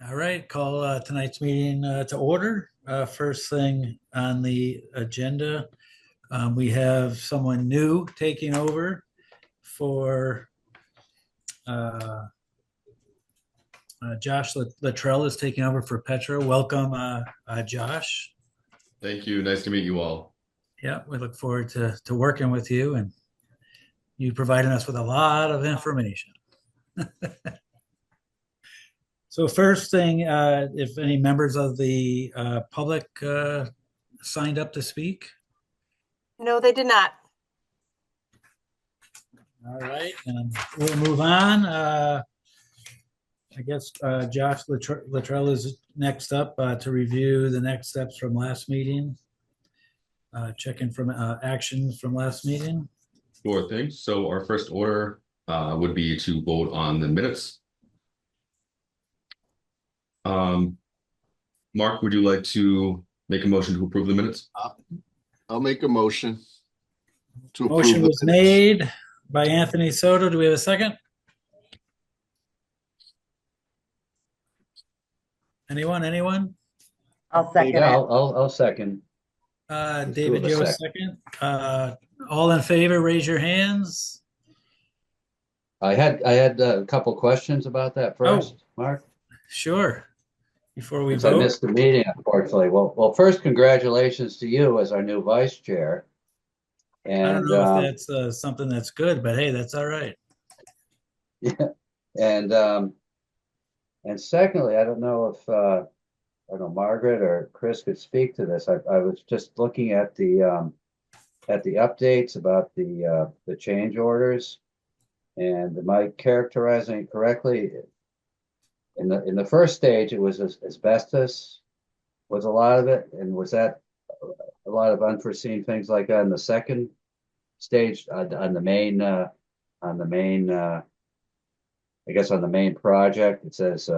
All right, call tonight's meeting to order. First thing on the agenda, we have someone new taking over for uh, Josh Luttrell is taking over for Petra. Welcome, Josh. Thank you. Nice to meet you all. Yeah, we look forward to working with you and you providing us with a lot of information. So first thing, if any members of the public signed up to speak. No, they did not. All right, and we'll move on. I guess Josh Luttrell is next up to review the next steps from last meeting. Checking from actions from last meeting. Sure thing. So our first order would be to vote on the minutes. Mark, would you like to make a motion to approve the minutes? I'll make a motion to approve. Motion was made by Anthony Soto. Do we have a second? Anyone? I'll second Yeah, it. I'll second. David, you have a second? All in favor, raise your hands. I had a couple questions about that first, Mark. Sure. Before we Since I vote. missed the meeting, unfortunately. Well, first, congratulations to you as our new vice chair. I don't know if that's something that's good, but hey, that's all right. Yeah, and secondly, I don't know if I don't know Margaret or Chris could speak to this. I was just looking at the updates about the change orders, and am I characterizing it correctly? In the first stage, it was asbestos was a lot of it, and was that a lot of unforeseen things like that in the second stage on the main I guess on the main project it says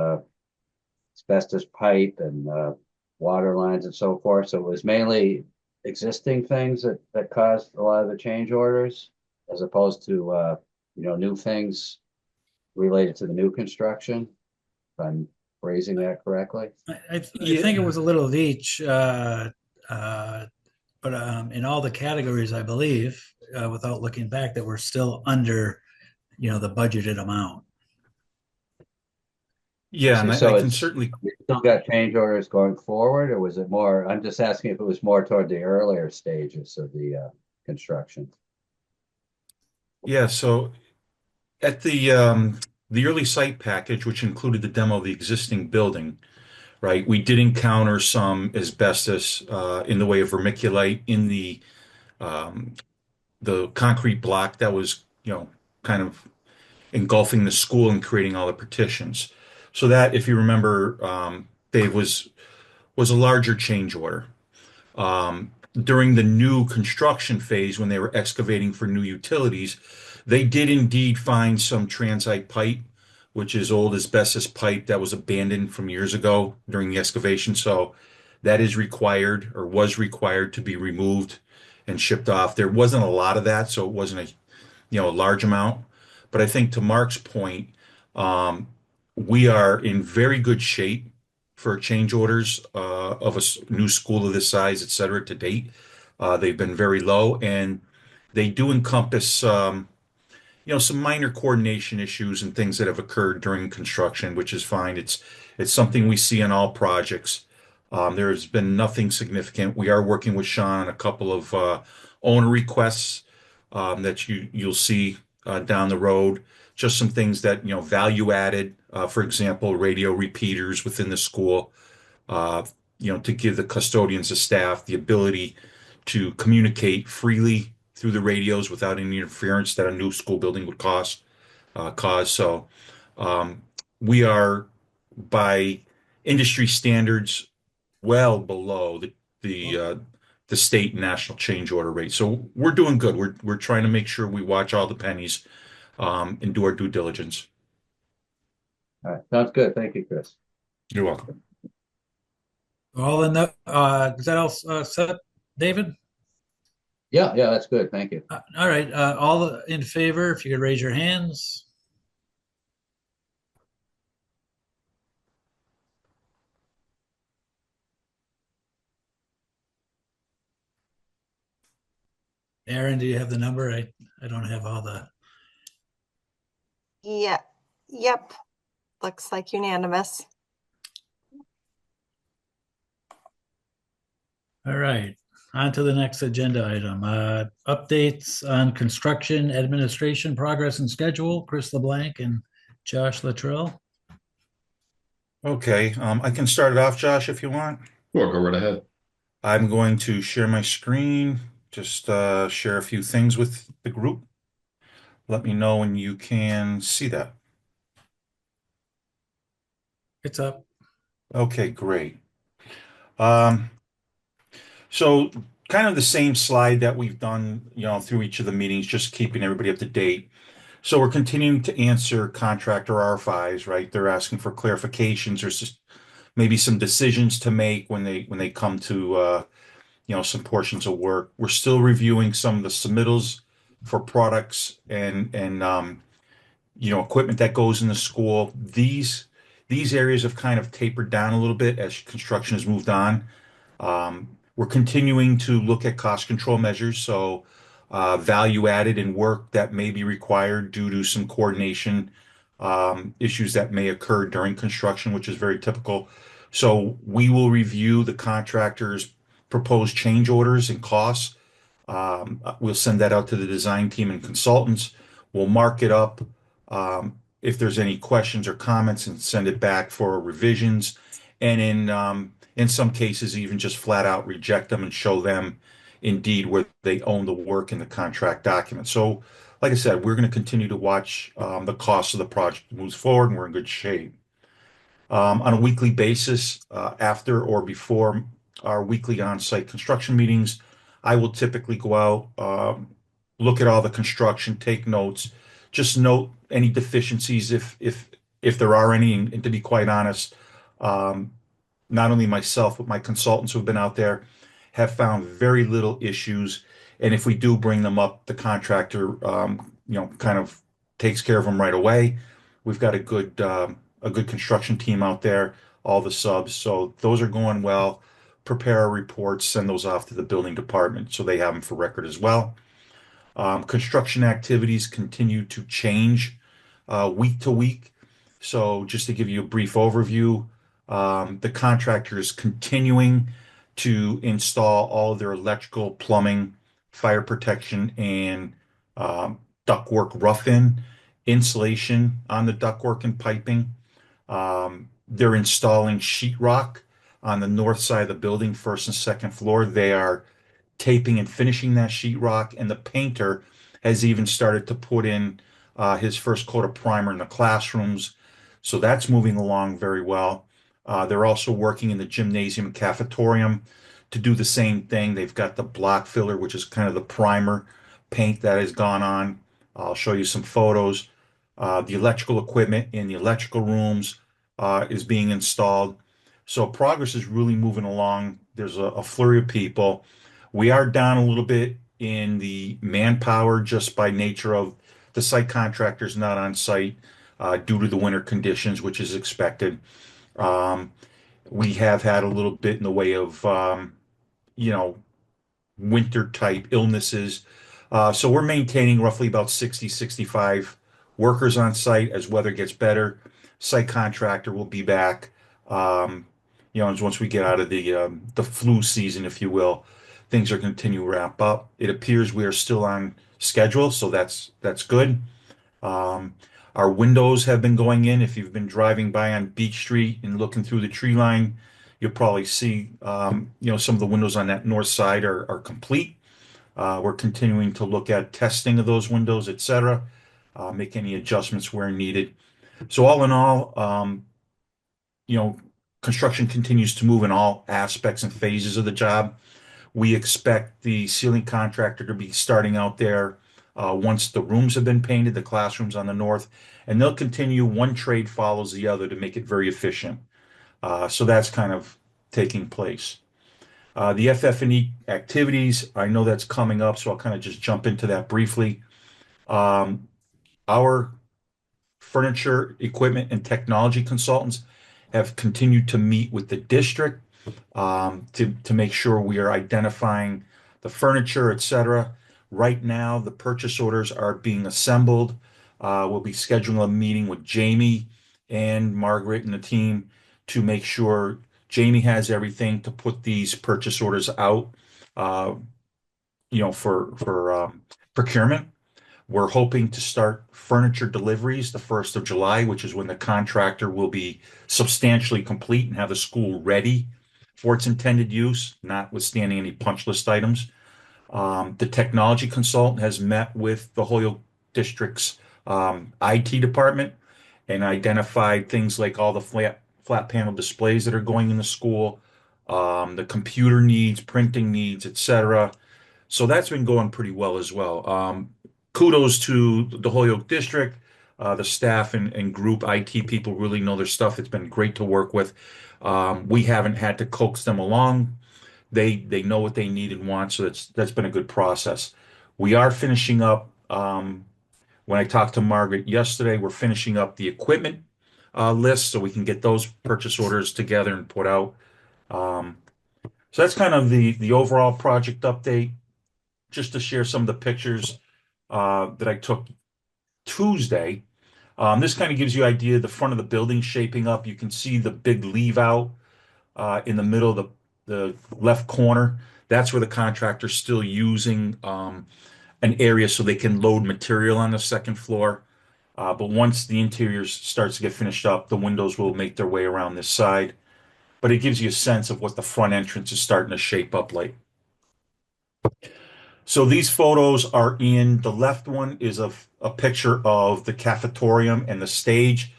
asbestos pipe and water lines and so forth. So it was mainly existing things that caused a lot of the change orders, as opposed to new things related to the new construction. If I'm phrasing that correctly. I think it was a little of each, but in all the categories, I believe, without looking back, that we're still under, the budgeted amount. Yeah, and So I can certainly. we still got change orders going forward, or was it more? I'm just asking if it was more toward the earlier stages of the construction. Yeah, so at the early site package, which included the demo of the existing building, right, we did encounter some asbestos in the way of vermiculite in the concrete block that was, kind of engulfing the school and creating all the partitions. So that, if you remember, Dave, was a larger change order. During the new construction phase, when they were excavating for new utilities, they did indeed find some transite pipe, which is old asbestos pipe that was abandoned from years ago during the excavation. So that is required or was required to be removed and shipped off. There wasn't a lot of that, so it wasn't a large amount. But I think to Mark's point, we are in very good shape for change orders of a new school of this size, et cetera, to date. They've been very low, and they do encompass some minor coordination issues and things that have occurred during construction, which is fine. It's something we see on all projects. There's been nothing significant. We are working with Sean on a couple of owner requests that you'll see down the road. Just some things that value added. For example, radio repeaters within the school. To give the custodians and staff the ability to communicate freely through the radios without any interference that a new school building would cause. So we are, by industry standards, well below the state and national change order rate. So we're doing good. We're trying to make sure we watch all the pennies and do our due diligence. All right, sounds good. Thank you, Chris. You're welcome. All in the, is that all set, David? Yeah, that's good. Thank you. All right, all in favor, if you could raise your hands. Aaron, do you have the number? I don't have all the, Yeah, yep. Looks like unanimous. all right. On to the next agenda item. Updates on construction administration progress and schedule. Chris LeBlanc and Josh Luttrell. Okay, I can start it off, Josh, if you want. Sure, go right ahead. I'm going to share my screen, just share a few things with the group. Let me know when you can see that. It's up. Okay, great. Um, so kind of the same slide that we've done, through each of the meetings, just keeping everybody up to date. So we're continuing to answer contractor RFIs, right? They're asking for clarifications or just maybe some decisions to make when they come to some portions of work. We're still reviewing some of the submittals for products and equipment that goes in the school. These areas have kind of tapered down a little bit as construction has moved on. We're continuing to look at cost control measures, so value added in work that may be required due to some coordination issues that may occur during construction, which is very typical. So we will review the contractor's proposed change orders and costs. We'll send that out to the design team and consultants. We'll mark it up if there's any questions or comments and send it back for revisions. And in some cases, even just flat out reject them and show them indeed where they own the work in the contract document. So, like I said, we're going to continue to watch the cost of the project moves forward, and we're in good shape. On a weekly basis, after or before our weekly on-site construction meetings, I will typically go out, look at all the construction, take notes, just note any deficiencies if there are any. And to be quite honest, not only myself but my consultants who have been out there have found very little issues. And if we do bring them up, the contractor, kind of takes care of them right away. We've got a good construction team out there, all the subs. So those are going well. Prepare our reports, send those off to the building department so they have them for record as well. Construction activities continue to change week to week. So just to give you a brief overview, the contractor is continuing to install all of their electrical, plumbing, fire protection, and ductwork rough-in, insulation on the ductwork and piping. They're installing sheetrock on the north side of the building, first and second floor. They are taping and finishing that sheetrock, and the painter has even started to put in his first coat of primer in the classrooms. So that's moving along very well. They're also working in the gymnasium and cafetorium to do the same thing. They've got the block filler, which is kind of the primer paint that has gone on. I'll show you some photos. The electrical equipment in the electrical rooms is being installed. So progress is really moving along. There's a flurry of people. We are down a little bit in the manpower just by nature of the site contractors not on site due to the winter conditions, which is expected. We have had a little bit in the way of, winter type illnesses. So we're maintaining roughly about 60, 65 workers on site. As weather gets better, site contractor will be back. Once we get out of the flu season, if you will, things are going to continue to wrap up. It appears we are still on schedule, so that's good. Our windows have been going in. If you've been driving by on Beach Street and looking through the tree line, you'll probably see, some of the windows on that north side are complete. We're continuing to look at testing of those windows, etc., make any adjustments where needed. So all in all, construction continues to move in all aspects and phases of the job. We expect the ceiling contractor to be starting out there once the rooms have been painted, the classrooms on the north, and they'll continue. One trade follows the other to make it very efficient. So that's kind of taking place. The FF&E activities, I know that's coming up, so I'll kind of just jump into that briefly. Our furniture, equipment, and technology consultants have continued to meet with the district to make sure we are identifying the furniture, etc. Right now, the purchase orders are being assembled. We'll be scheduling a meeting with Jamie and Margaret and the team to make sure Jamie has everything to put these purchase orders out, uh, for procurement. We're hoping to start furniture deliveries the 1st of July, which is when the contractor will be substantially complete and have the school ready for its intended use, notwithstanding any punch list items. The technology consultant has met with the Holyoke District's IT department and identified things like all the flat panel displays that are going in the school, the computer needs, printing needs, etc. So that's been going pretty well as well. Kudos to the Holyoke District. The staff and group IT people really know their stuff. It's been great to work with. We haven't had to coax them along. They know what they need and want, so that's been a good process. We are finishing up. When I talked to Margaret yesterday, we're finishing up the equipment list so we can get those purchase orders together and put out. Um, so that's kind of the overall project update. Just to share some of the pictures that I took Tuesday. This kind of gives you an idea of the front of the building shaping up. You can see the big leave out in the middle of the left corner. That's where the contractor's still using an area so they can load material on the second floor. But once the interior starts to get finished up, the windows will make their way around this side. But it gives you a sense of what the front entrance is starting to shape up like. So these photos are in the left one is a picture of the cafetorium and the stage.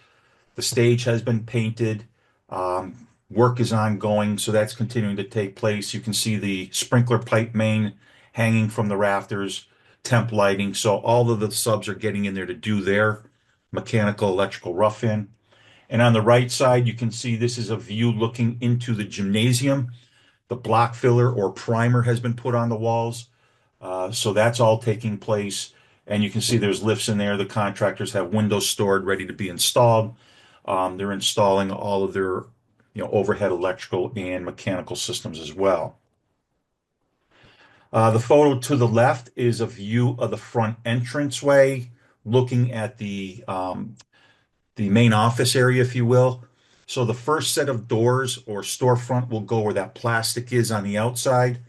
The stage has been painted. Work is ongoing, so that's continuing to take place. You can see the sprinkler pipe main hanging from the rafters, temp lighting. So all of the subs are getting in there to do their mechanical, electrical rough-in. And on the right side, you can see this is a view looking into the gymnasium. The block filler or primer has been put on the walls. So that's all taking place. And you can see there's lifts in there. The contractors have windows stored ready to be installed. They're installing all of their, overhead electrical and mechanical systems as well. The photo to the left is a view of the front entranceway, looking at the main office area, if you will. So the first set of doors or storefront will go where that plastic is on the outside.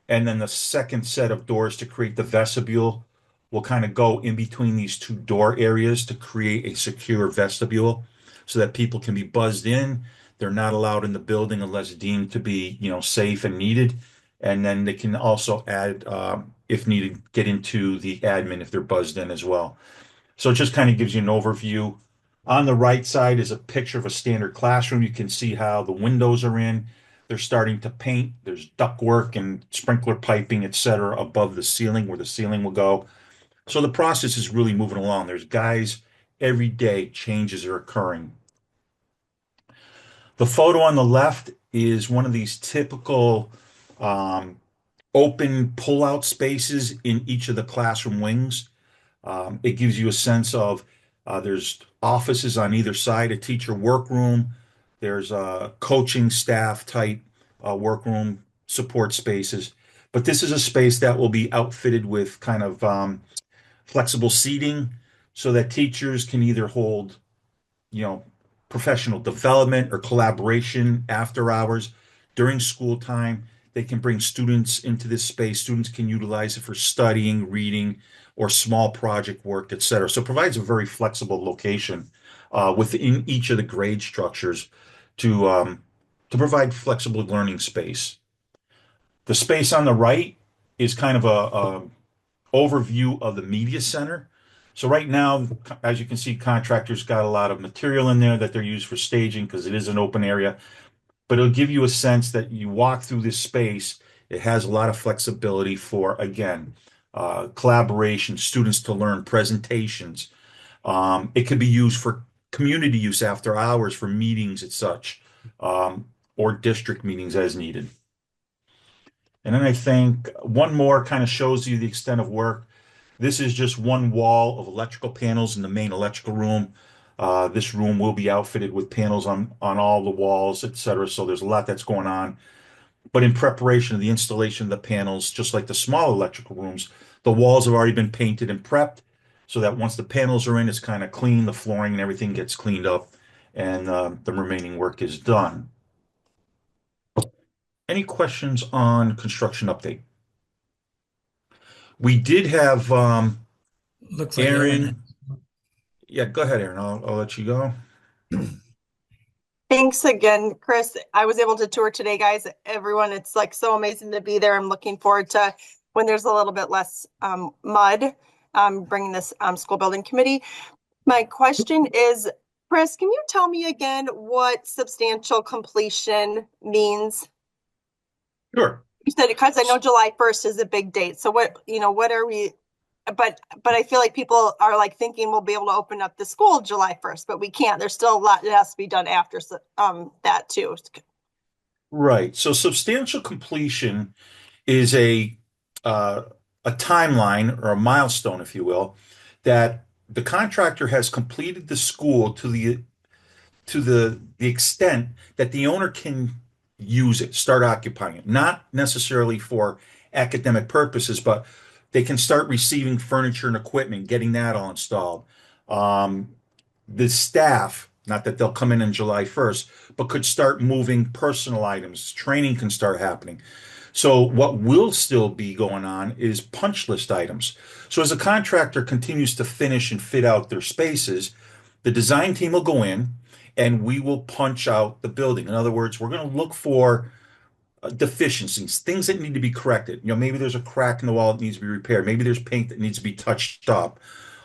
And then the second set of doors to create the vestibule will kind of go in between these two door areas to create a secure vestibule so that people can be buzzed in. They're not allowed in the building unless deemed to be, safe and needed. And then they can also add, if needed, get into the admin if they're buzzed in as well. So it just kind of gives you an overview. On the right side is a picture of a standard classroom. You can see how the windows are in. They're starting to paint. There's ductwork and sprinkler piping, etc., above the ceiling where the ceiling will go. So the process is really moving along. There's guys every day, changes are occurring. The photo on the left is one of these typical open pull-out spaces in each of the classroom wings. It gives you a sense of there's offices on either side, a teacher workroom. There's a coaching staff type workroom support spaces. But this is a space that will be outfitted with kind of flexible seating so that teachers can either hold, professional development or collaboration after hours during school time. They can bring students into this space. Students can utilize it for studying, reading, or small project work, etc. So it provides a very flexible location within each of the grade structures to provide flexible learning space. The space on the right is kind of a overview of the media center. So right now, as you can see, contractors got a lot of material in there that they're used for staging because it is an open area. But it'll give you a sense that you walk through this space. It has a lot of flexibility for, again, collaboration, students to learn, presentations. It could be used for community use after hours for meetings and such, or district meetings as needed. And then I think one more kind of shows you the extent of work. This is just one wall of electrical panels in the main electrical room. This room will be outfitted with panels on all the walls, etc. So there's a lot that's going on. But in preparation of the installation of the panels, just like the small electrical rooms, The walls have already been painted and prepped so that once the panels are in, it's kind of clean, the flooring and everything gets cleaned up, and the remaining work is done. Any questions on construction update? We did have Looks like Aaron. Yeah, go ahead, Aaron. I'll let you go. Thanks again, Chris. I was able to tour today, guys. Everyone, it's like so amazing to be there. I'm looking forward to when there's a little bit less mud, bringing this school building committee. My question is, Chris, can you tell me again what substantial completion means? Sure. You said, because I know July 1st is a big date. So what are we, but I feel like people are like thinking we'll be able to open up the school July 1st, but we can't. There's still a lot that has to be done after that too. Right. So substantial completion is uh, a timeline or a milestone, if you will, that the contractor has completed the school to the extent that the owner can use it, start occupying it, not necessarily for academic purposes, but they can start receiving furniture and equipment, getting that all installed. Um, the staff, not that they'll come in on July 1st, but could start moving personal items. Training can start happening. So what will still be going on is punch list items. So as a contractor continues to finish and fit out their spaces, the design team will go in and we will punch out the building. In other words, we're going to look for deficiencies, things that need to be corrected. Maybe there's a crack in the wall that needs to be repaired. Maybe there's paint that needs to be touched up,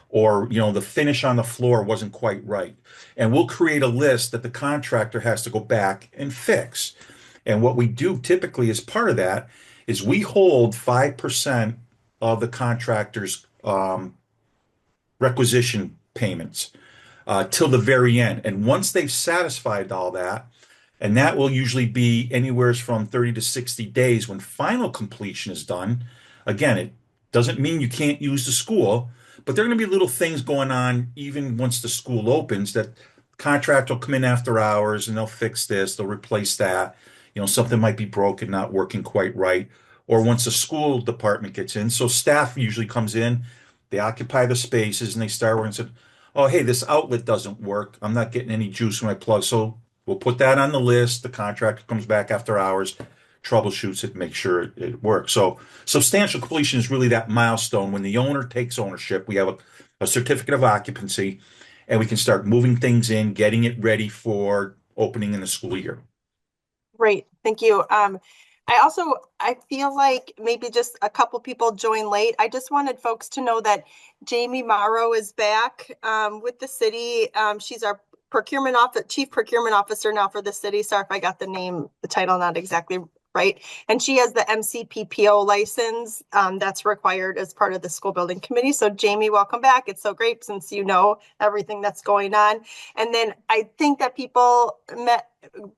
or the finish on the floor wasn't quite right. And we'll create a list that the contractor has to go back and fix. And what we do typically as part of that is we hold 5% of the contractor's requisition payments till the very end. And once they've satisfied all that, and that will usually be anywhere from 30 to 60 days when final completion is done. Again, it doesn't mean you can't use the school, but there are going to be little things going on even once the school opens that contractor will come in after hours and they'll fix this, they'll replace that. Something might be broken, not working quite right. Or once the school department gets in. So staff usually comes in, they occupy the spaces and they start working and said, oh, hey, this outlet doesn't work. I'm not getting any juice from my plug. So we'll put that on the list. The contractor comes back after hours, troubleshoots it, make sure it works. So substantial completion is really that milestone when the owner takes ownership. We have a certificate of occupancy, and we can start moving things in, getting it ready for opening in the school year. Great, thank you. I feel like maybe just a couple people joined late. I just wanted folks to know that Jamie Morrow is back with the city. She's our chief procurement officer now for the city. Sorry if I got the title not exactly right. And she has the MCPPO license that's required as part of the school building committee. So Jamie, welcome back. It's so great since you know everything that's going on. And then I think that people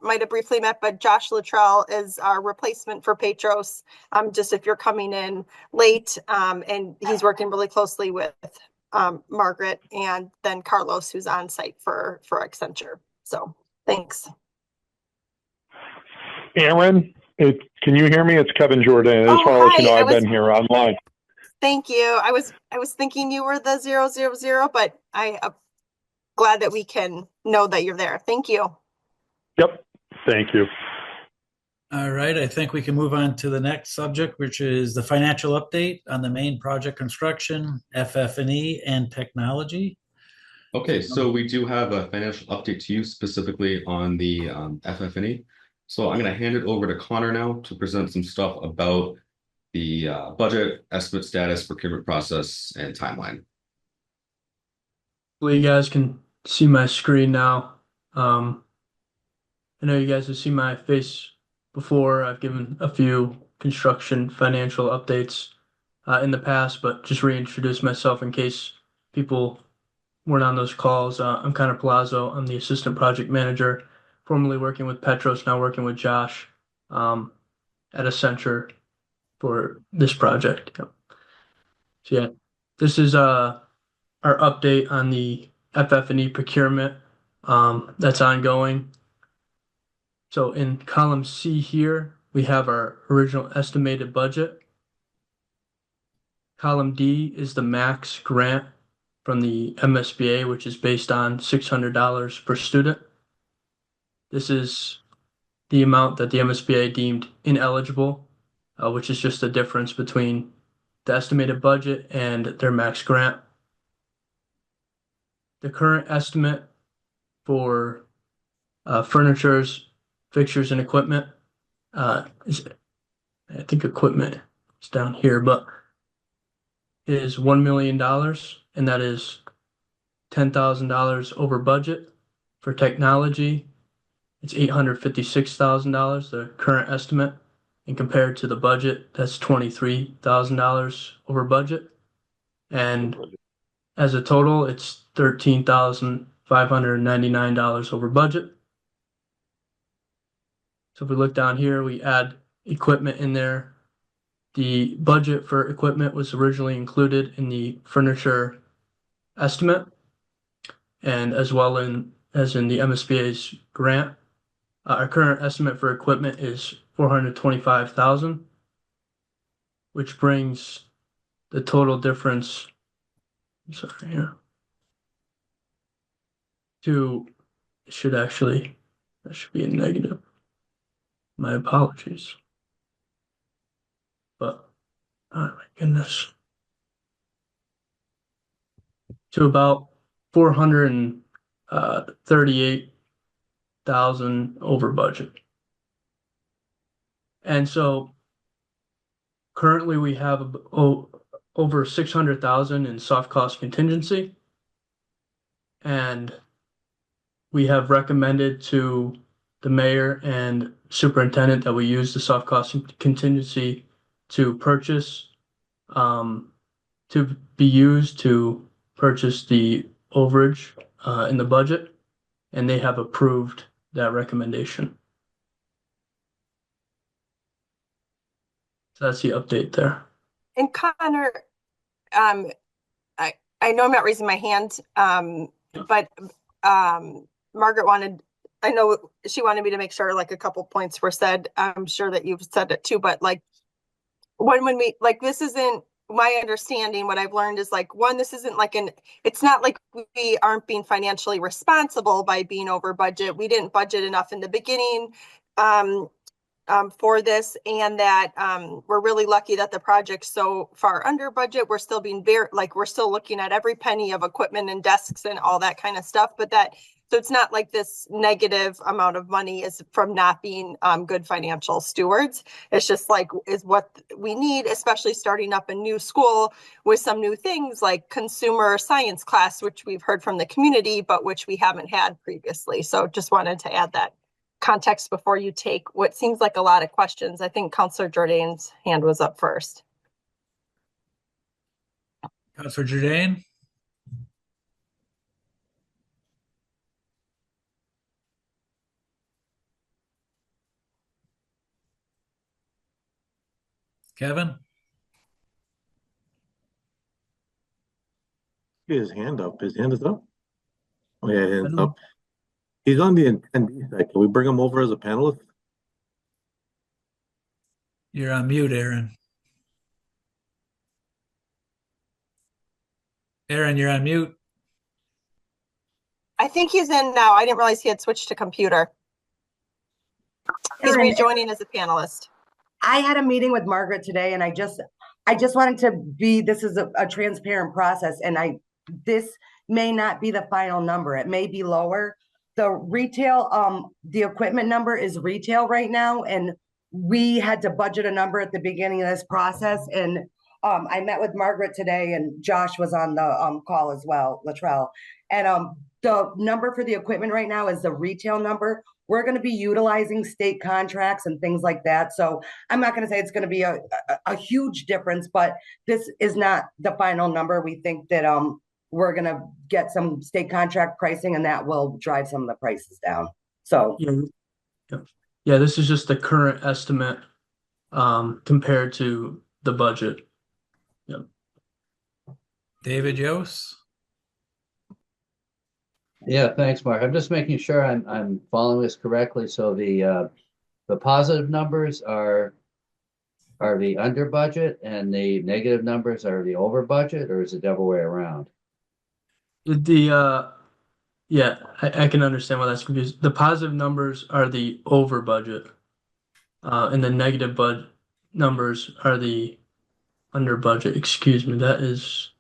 might have briefly met, but Josh Luttrell is our replacement for Petros. Just if you're coming in late, and he's working really closely with Margaret and then Carlos, who's on site for Accenture. So thanks. Aaron, can you hear me? It's Kevin Jordan. As far as you know, I've been here online. Thank you. I was thinking you were the 000, but I'm glad that we can know that you're there. Thank you. Yep. Thank you. All right, I think we can move on to the next subject, which is the financial update on the main project construction, FF&E, and technology. Okay, so we do have a financial update to you specifically on the FF&E. So I'm going to hand it over to Connor now to present some stuff about the budget, estimate status, procurement process, and timeline. Hopefully you guys can see my screen now. I know you guys have seen my face before. I've given a few construction financial updates in the past, but just reintroduce myself in case people weren't on those calls. I'm Connor Palazzo. I'm the assistant project manager, formerly working with Petros, now working with Josh at Accenture for this project. Yep. So yeah, this is our update on the FF&E procurement that's ongoing. So in column C here, we have our original estimated budget. Column D is the max grant from the MSBA, which is based on $600 per student. This is the amount that the MSBA deemed ineligible, which is just the difference between the estimated budget and their max grant. The current estimate for furnitures, fixtures, and equipment is, I think equipment is down here, but is $1 million, and that is $10,000 over budget. For technology, it's $856,000, the current estimate, and compared to the budget, that's $23,000 over budget. And as a total, it's $13,599 over budget. So if we look down here, we add equipment in there. The budget for equipment was originally included in the furniture estimate, and as well as in the MSBA's grant. Our current estimate for equipment is $425,000, which brings the total difference, to, that should be a negative. My apologies. But, oh my goodness. To about 438,000 over budget. And so currently we have over 600,000 in soft cost contingency. And we have recommended to the mayor and superintendent that we use the soft cost contingency to purchase, to be used to purchase the overage in the budget, and they have approved that recommendation. So that's the update there. And Connor, I know I'm not raising my hand, but Margaret I know she wanted me to make sure like a couple points were said. I'm sure that you've said it too, but like when we, like, this isn't my understanding. What I've learned is like, one, this isn't like it's not like we aren't being financially responsible by being over budget. We didn't budget enough in the beginning for this, and that we're really lucky that the project's so far under budget. We're still being we're still looking at every penny of equipment and desks and all that kind of stuff, so it's not like this negative amount of money is from not being good financial stewards. It's just like is what we need, especially starting up a new school with some new things like consumer science class, which we've heard from the community, but which we haven't had previously. So just wanted to add that context before you take what seems like a lot of questions. I think Councillor Jordan's hand was up first. Councillor Jordan? Kevin? His hand up. His hand is up. Oh yeah, hand's up. He's on the attendee side. Can we bring him over as a panelist? You're on mute, Aaron. Aaron, you're on mute. I think he's in now. I didn't realize he had switched to computer. He's rejoining as a panelist. I had a meeting with Margaret today, and I just wanted to be, this is a transparent process, and this may not be the final number. It may be lower. The retail, the equipment number is retail right now, and we had to budget a number at the beginning of this process. And I met with Margaret today, and Josh was on the call as well, Latrell. And the number for the equipment right now is the retail number. We're going to be utilizing state contracts and things like that. So I'm not going to say it's going to be a huge difference, but this is not the final number. We think that we're going to get some state contract pricing, and that will drive some of the prices down. So yeah, this is just the current estimate compared to the budget. Yep. David Yost? Yeah, thanks, Mark. I'm just making sure I'm following this correctly. So the positive numbers are are the under budget and the negative numbers are the over budget, or is it the other way around? Yeah, I can understand why that's confused. The positive numbers are the over budget, and the negative numbers are the under budget. Excuse me, that is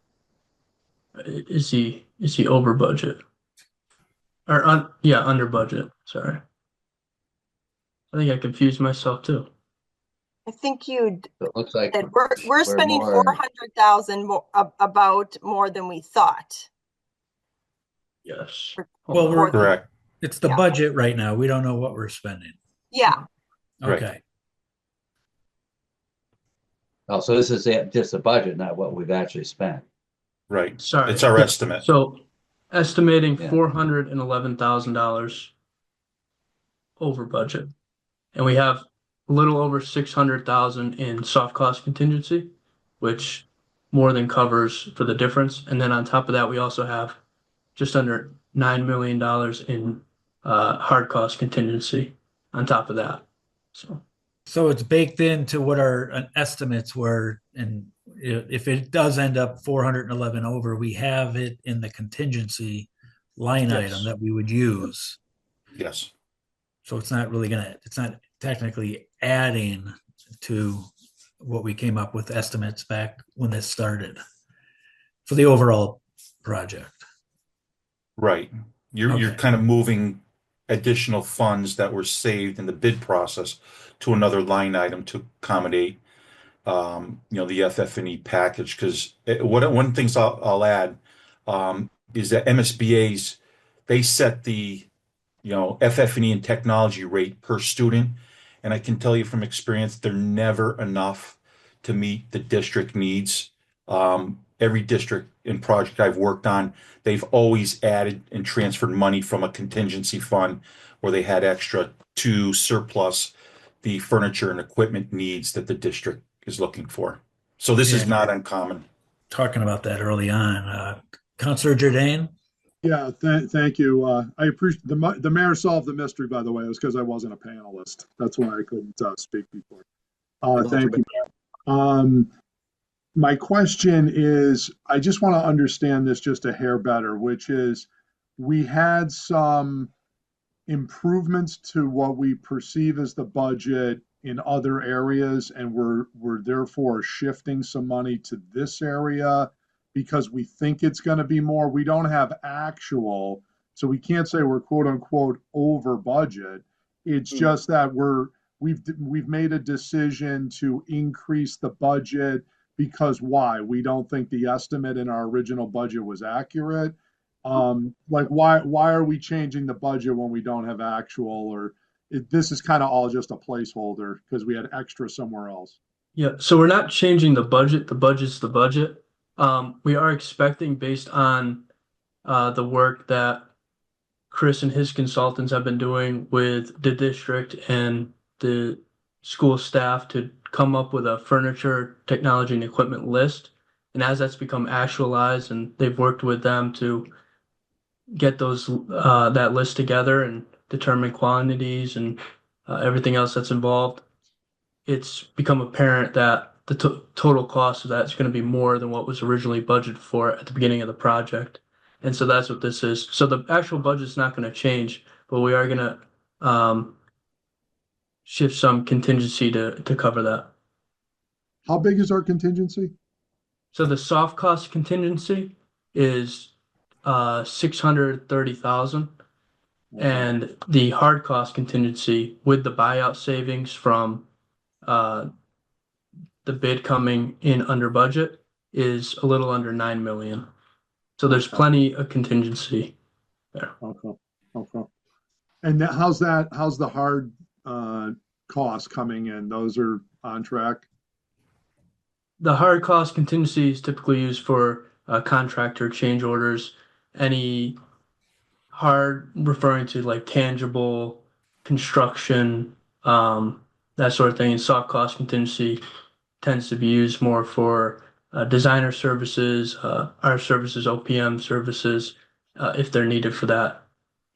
the over budget or yeah, under budget. Sorry, I think I confused myself too. I think you So it looks like did. We're spending more- 400,000 about more than we thought. Yes. Well, we're Correct. It's the Yeah. budget right now. We don't know what we're spending. Yeah, Right. Okay. Oh, so this is just the budget, not what we've actually spent. Right. Sorry. It's our Yeah. estimate. So estimating Yeah. $411,000 over budget. And we have a little over 600,000 in soft cost contingency, which more than covers for the difference. And then on top of that, we also have just under $9 million in hard cost contingency on top of that. So it's baked into what our estimates were, and if it does end up 411 over, we have it in the contingency line Yes. item that we would use. Yes. So it's not technically adding to what we came up with estimates back when this started for the overall project. Right. You're Okay. kind of moving additional funds that were saved in the bid process to another line item to accommodate, the FF&E package. Because one thing I'll add is that MSBA's, they set the, FF&E and technology rate per student. And I can tell you from experience, they're never enough to meet the district needs. Every district and project I've worked on, they've always added and transferred money from a contingency fund where they had extra to surplus the furniture and equipment needs that the district is looking for. So this is Yeah. not uncommon. Talking about that early on. Councilor Jordan? Yeah, thank you. I appreciate the mayor solved the mystery, by the way. It was because I wasn't a panelist. That's why I couldn't speak before. Thank you. My question is, I just want to understand this just a hair better, which is we had some improvements to what we perceive as the budget in other areas, and we're therefore shifting some money to this area because we think it's going to be more. We don't have actual, so we can't say we're quote unquote over budget. It's just that we've made a decision to increase the budget because why? We don't think the estimate in our original budget was accurate. Why are we changing the budget when we don't have actual, or this is kind of all just a placeholder because we had extra somewhere else? Yeah, so we're not changing the budget. The budget's the budget. We are expecting, based on the work that Chris and his consultants have been doing with the district and the school staff, to come up with a furniture, technology, and equipment list. And as that's become actualized, and they've worked with them to get that list together and determine quantities and everything else that's involved, it's become apparent that the total cost of that is going to be more than what was originally budgeted for at the beginning of the project. And so that's what this is. So the actual budget's not going to change, but we are going to shift some contingency to cover that. How big is our contingency? So the soft cost contingency is 630,000, and the hard cost contingency with the buyout savings from the bid coming in under budget is a little under 9 million. So there's plenty of contingency there. Okay. And how's the hard costs coming in? Those are on track? The hard cost contingency is typically used for contractor change orders. Any hard referring to like tangible construction, that sort of thing. And soft cost contingency tends to be used more for designer services, our services, OPM services, if they're needed for that.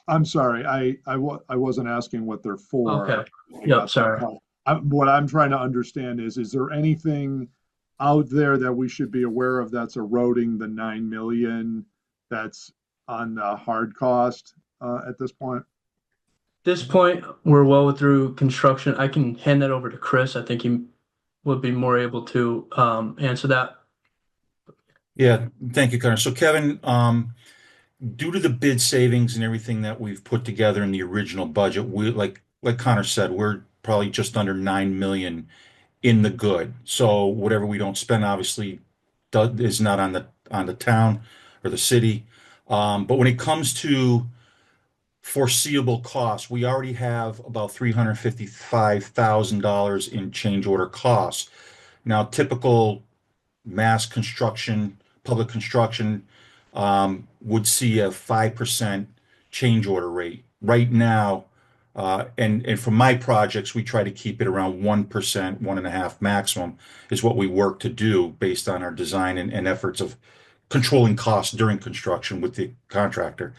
I'm sorry, I wasn't asking what they're for. Okay. Yep, sorry. what I'm trying to understand is there anything out there that we should be aware of that's eroding the 9 million that's on the hard cost at this point? This point, we're well through construction. I can hand that over to Chris. I think he would be more able to answer that. Yeah, thank you, Connor. So Kevin, due to the bid savings and everything that we've put together in the original budget, we like Connor said, we're probably just under 9 million in the good. So whatever we don't spend obviously is not on the town or the city. But when it comes to foreseeable costs, we already have about $355,000 in change order costs. Now, typical mass construction, public construction, would see a 5% change order rate. Right now, and for my projects, we try to keep it around 1%, 1.5 maximum is what we work to do based on our design and efforts of controlling costs during construction with the contractor.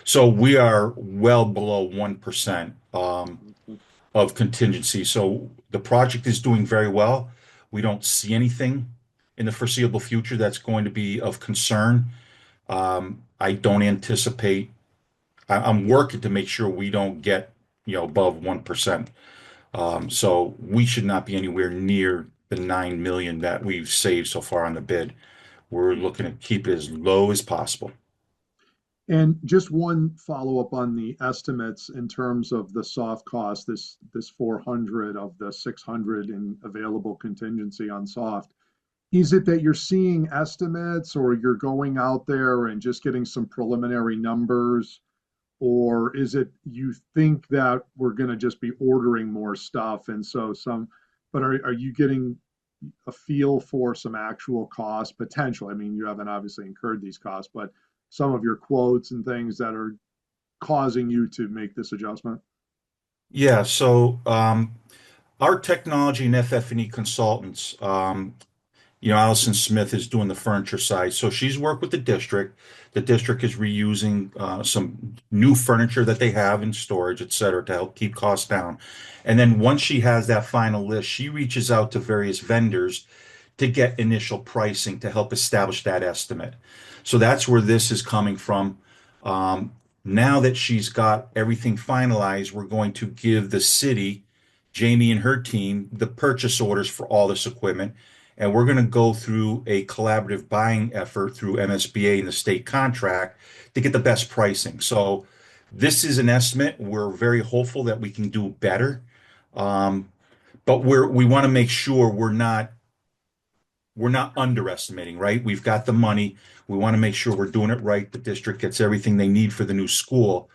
So we are well below 1% of contingency. So the project is doing very well. We don't see anything in the foreseeable future that's going to be of concern. I don't anticipate. I'm working to make sure we don't get, above 1%. So we should not be anywhere near the 9 million that we've saved so far on the bid. We're looking to keep it as low as possible. And just one follow-up on the estimates in terms of the soft cost, this 400 of the 600 in available contingency on soft. Is it that you're seeing estimates or you're going out there and just getting some preliminary numbers? Or is it you think that we're going to just be ordering more stuff and so but are you getting a feel for some actual cost potential? I mean, you haven't obviously incurred these costs, but some of your quotes and things that are causing you to make this adjustment? Yeah, so our technology and FF&E consultants, Allison Smith is doing the furniture side. So she's worked with the district. The district is reusing some new furniture that they have in storage, et cetera, to help keep costs down. And then once she has that final list, she reaches out to various vendors to get initial pricing to help establish that estimate. So that's where this is coming from. Now that she's got everything finalized, we're going to give the city, Jamie and her team, the purchase orders for all this equipment. And we're going to go through a collaborative buying effort through MSBA and the state contract to get the best pricing. So this is an estimate. We're very hopeful that we can do better. But we want to make sure we're not underestimating, right? We've got the money. We want to make sure we're doing it right. The district gets everything they need for the new school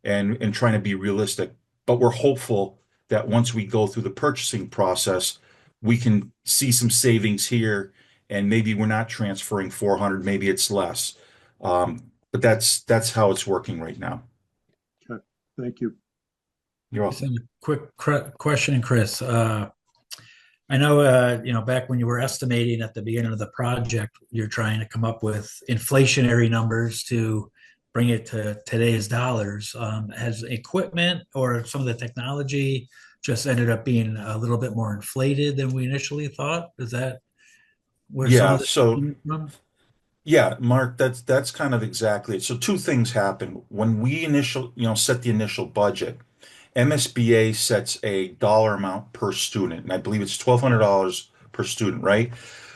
and trying to be realistic. But we're hopeful that once we go through the purchasing process, we can see some savings here and maybe we're not transferring 400, maybe it's less. But that's how it's working right now. Okay, thank you. You're welcome. Quick question, Chris. I know, back when you were estimating at the beginning of the project, you're trying to come up with inflationary numbers to bring it to today's dollars. Has equipment or some of the technology just ended up being a little bit more inflated than we initially thought? Is that where some of the Yeah, Mark, that's kind of exactly it. So two things happen. When we set the initial budget, MSBA sets a dollar amount per student, and I believe it's $1,200 per student, right?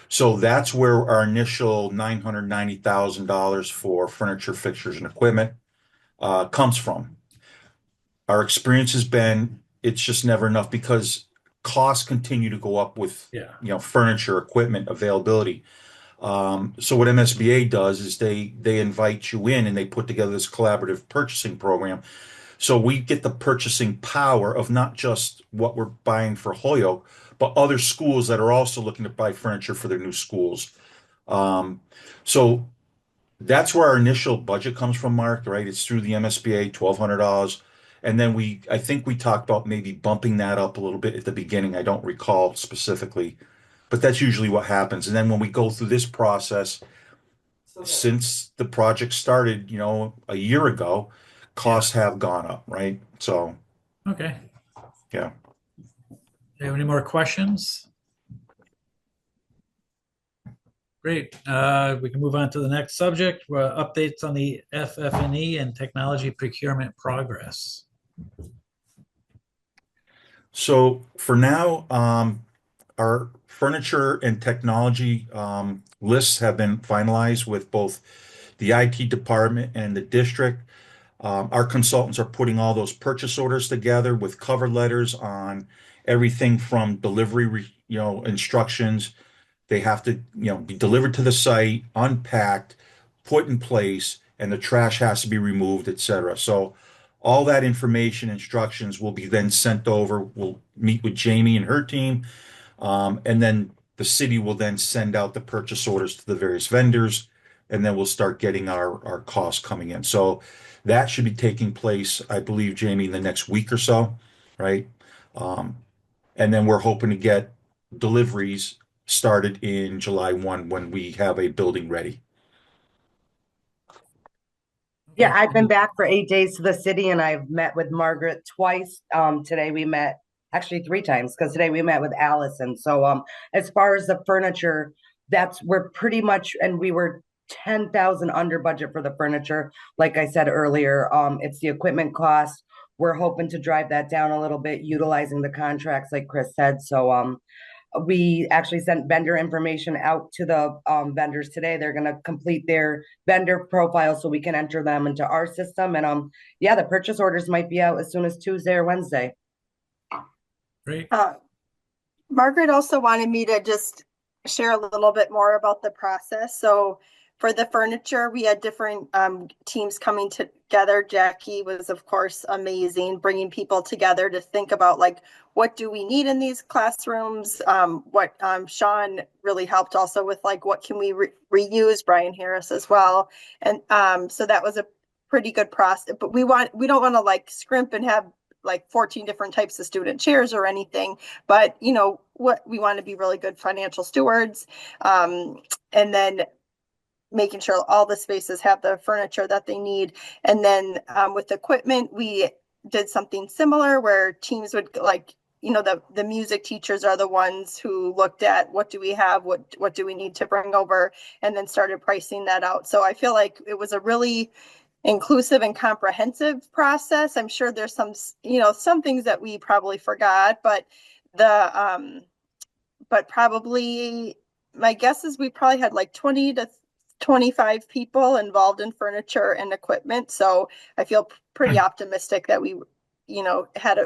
So that's where our initial $990,000 for furniture, fixtures, and equipment comes from. Our experience has been it's just never enough because costs continue to go up with furniture, equipment, availability. So what MSBA does is they invite you in and they put together this collaborative purchasing program. So we get the purchasing power of not just what we're buying for Holyoke, but other schools that are also looking to buy furniture for their new schools. So that's where our initial budget comes from, Mark, right? It's through the MSBA, $1,200. And then I think we talked about maybe bumping that up a little bit at the beginning. I don't recall specifically, but that's usually what happens. And then when we go through this process, since the project started, a year ago, costs have gone up, right? So, okay. yeah. Do you have any more questions? Great. We can move on to the next subject. Updates on the FF&E and technology procurement progress. So for now, our furniture and technology lists have been finalized with both the IT department and the district. Our consultants are putting all those purchase orders together with cover letters on everything from delivery, instructions. They have to, be delivered to the site, unpacked, put in place, and the trash has to be removed, etc. So all that information, instructions will be then sent over. We'll meet with Jamie and her team, and then the city will then send out the purchase orders to the various vendors, and then we'll start getting our costs coming in. So that should be taking place, I believe, Jamie, in the next week or so, right? And then we're hoping to get deliveries started in July 1 when we have a building ready. Yeah, I've been back for 8 days to the city and I've met with Margaret twice. Today we met actually 3 times because today we met with Allison. So as far as the furniture, we're pretty much, and we were 10,000 under budget for the furniture. Like I said earlier, it's the equipment cost. We're hoping to drive that down a little bit, utilizing the contracts like Chris said. So we actually sent vendor information out to the vendors today. They're going to complete their vendor profile so we can enter them into our system. And yeah, the purchase orders might be out as soon as Tuesday or Wednesday. Great. Margaret also wanted me to just share a little bit more about the process. So for the furniture, we had different teams coming together. Jackie was, of course, amazing, bringing people together to think about like, what do we need in these classrooms? What Sean really helped also with like, what can we reuse? Brian Harris as well. And so that was a pretty good process, but we don't want to like scrimp and have like 14 different types of student chairs or anything, but what we want to be really good financial stewards. And then making sure all the spaces have the furniture that they need. And then with equipment, we did something similar where teams would like, the music teachers are the ones who looked at what do we have, what do we need to bring over, and then started pricing that out. So I feel like it was a really inclusive and comprehensive process. I'm sure there's some things that we probably forgot, but probably my guess is we probably had like 20 to 25 people involved in furniture and equipment. So I feel pretty optimistic that we, had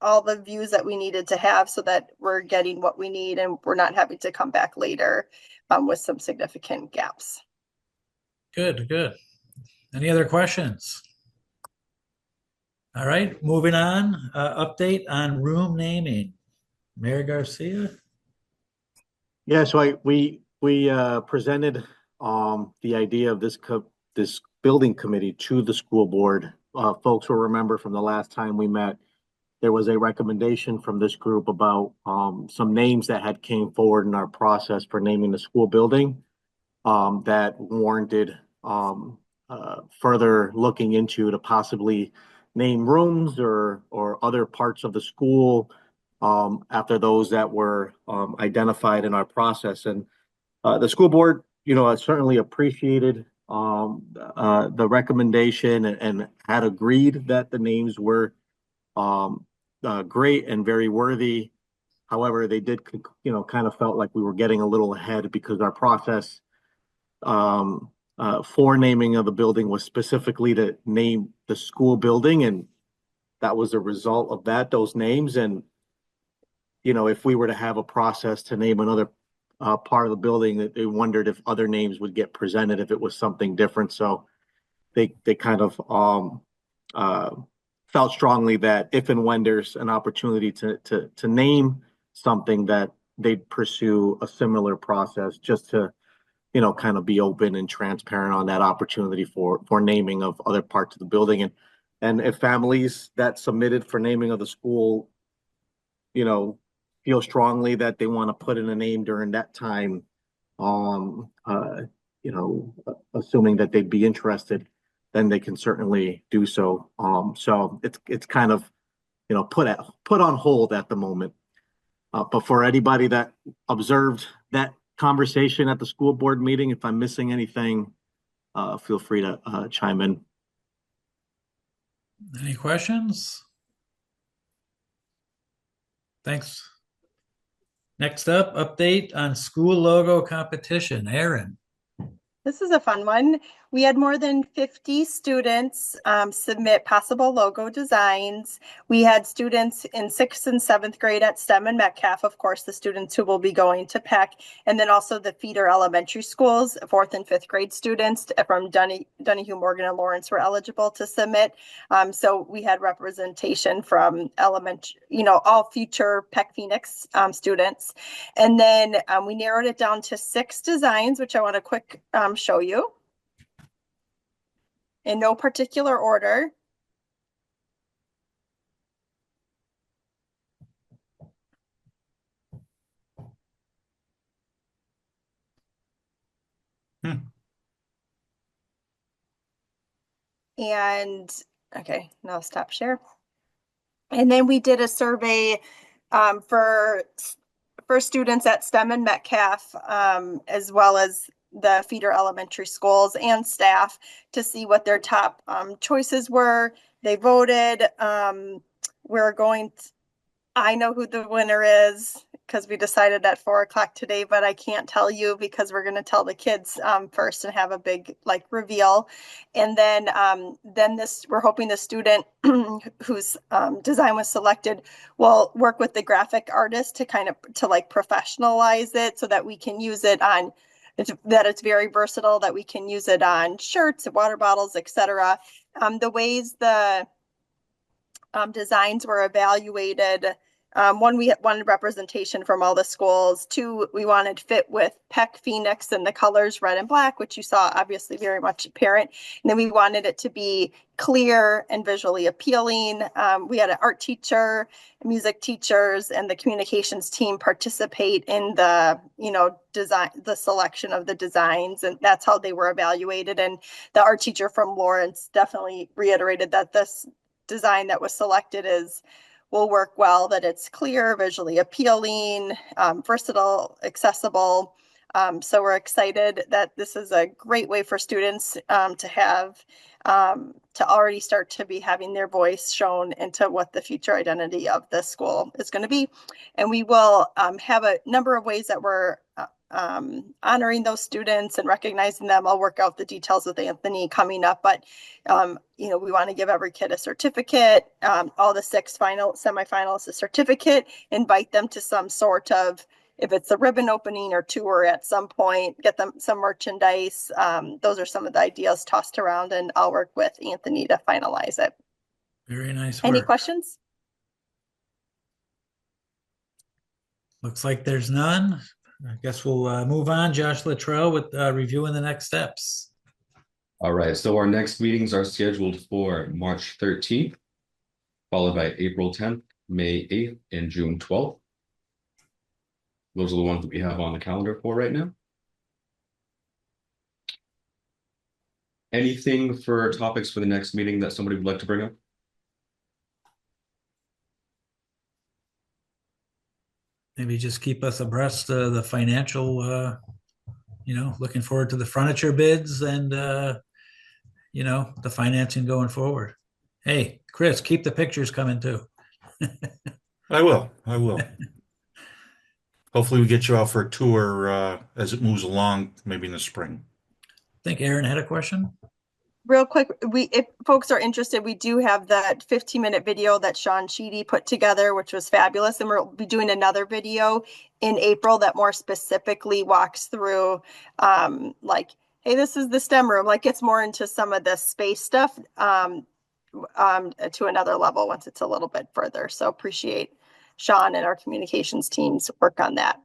all the views that we needed to have so that we're getting what we need and we're not having to come back later with some significant gaps. Good. Any other questions? All right, moving on. Update on room naming. Mayor Garcia? Yeah, so we presented the idea of this building committee to the school board. Folks will remember from the last time we met, there was a recommendation from this group about some names that had came forward in our process for naming the school building that warranted further looking into to possibly name rooms or other parts of the school after those that were identified in our process. And the school board, certainly appreciated the recommendation and had agreed that the names were great and very worthy. However, they did, kind of felt like we were getting a little ahead because our process for naming of the building was specifically to name the school building, and that was a result of those names. And if we were to have a process to name another part of the building, they wondered if other names would get presented if it was something different. So they kind of felt strongly that if and when there's an opportunity to name something, that they'd pursue a similar process just to kind of be open and transparent on that opportunity for naming of other parts of the building. And if families that submitted for naming of the school, feel strongly that they want to put in a name during that time, assuming that they'd be interested, then they can certainly do so. So it's kind of, put on hold at the moment. But for anybody that observed that conversation at the school board meeting, if I'm missing anything, feel free to chime in. Any questions? Thanks. Next up, update on school logo competition. Aaron. This is a fun one. We had more than 50 students submit possible logo designs. We had students in 6th and 7th grade at STEM and Metcalf, of course, the students who will be going to Peck, and then also the feeder elementary schools, 4th and 5th grade students from Donahue, Morgan, and Lawrence were eligible to submit. So we had representation from elementary, all future Peck Phoenix students. And then we narrowed it down to 6 designs, which I want to quick show you in no particular order. And okay, now stop share. And then we did a survey for students at STEM and Metcalf, as well as the feeder elementary schools and staff, to see what their top choices were. They voted. I know who the winner is because we decided at 4:00 today, but I can't tell you because we're going to tell the kids first and have a big reveal. And then we're hoping the student whose design was selected will work with the graphic artist to professionalize it so that we can use it on, that it's very versatile, that we can use it on shirts, water bottles, etc. The ways the designs were evaluated. One, we wanted representation from all the schools. 2, we wanted fit with Peck Phoenix and the colors red and black, which you saw obviously very much apparent. And then we wanted it to be clear and visually appealing. We had an art teacher, music teachers, and the communications team participate in the, design, the selection of the designs, and that's how they were evaluated. And the art teacher from Lawrence definitely reiterated that this design that was selected will work well, that it's clear, visually appealing, versatile, accessible. So we're excited that this is a great way for students to have, to already start to be having their voice shown into what the future identity of the school is going to be. And we will have a number of ways that we're honoring those students and recognizing them. I'll work out the details with Anthony coming up, but we want to give every kid a certificate, all the 6 semifinalists a certificate, invite them to some sort of, if it's a ribbon opening or tour at some point, get them some merchandise. Those are some of the ideas tossed around, and I'll work with Anthony to finalize it. Very nice work. Any questions? Looks like there's none. I guess we'll move on. Josh Luttrell with reviewing the next steps. All right, so our next meetings are scheduled for March 13th, followed by April 10th, May 8th, and June 12th. Those are the ones that we have on the calendar for right now. Anything for topics for the next meeting that somebody would like to bring up? Maybe just keep us abreast of the financial, looking forward to the furniture bids and, the financing going forward. Hey, Chris, keep the pictures coming too. I will. Hopefully we get you out for a tour as it moves along, maybe in the spring. I think Aaron had a question. Real quick, if folks are interested, we do have that 15-minute video that Sean Sheedy put together, which was fabulous. And we'll be doing another video in April that more specifically walks through, hey, this is the STEM room, gets more into some of the space stuff to another level once it's a little bit further. So appreciate Sean and our communications team's work on that.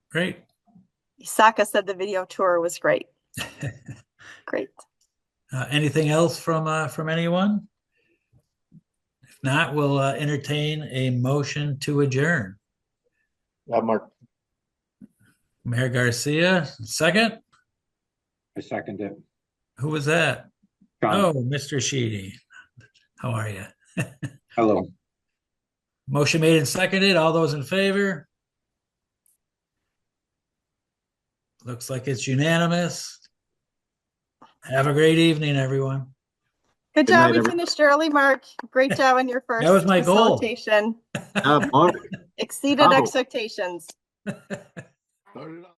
Great. Isaka said the video tour was great. Great. Anything else from anyone? If not, we'll entertain a motion to adjourn. Mark. Mayor Garcia, second. I second it. Who was that? John. Oh, Mr. Sheedy. How are you? Hello. Motion made and seconded. All those in favor? Looks like it's unanimous. Have a great evening, everyone. Good Good job. night, We everyone. finished early, Mark. Great job on your first That was my goal. facilitation. Mark. Exceeded Bravo. expectations. Started off.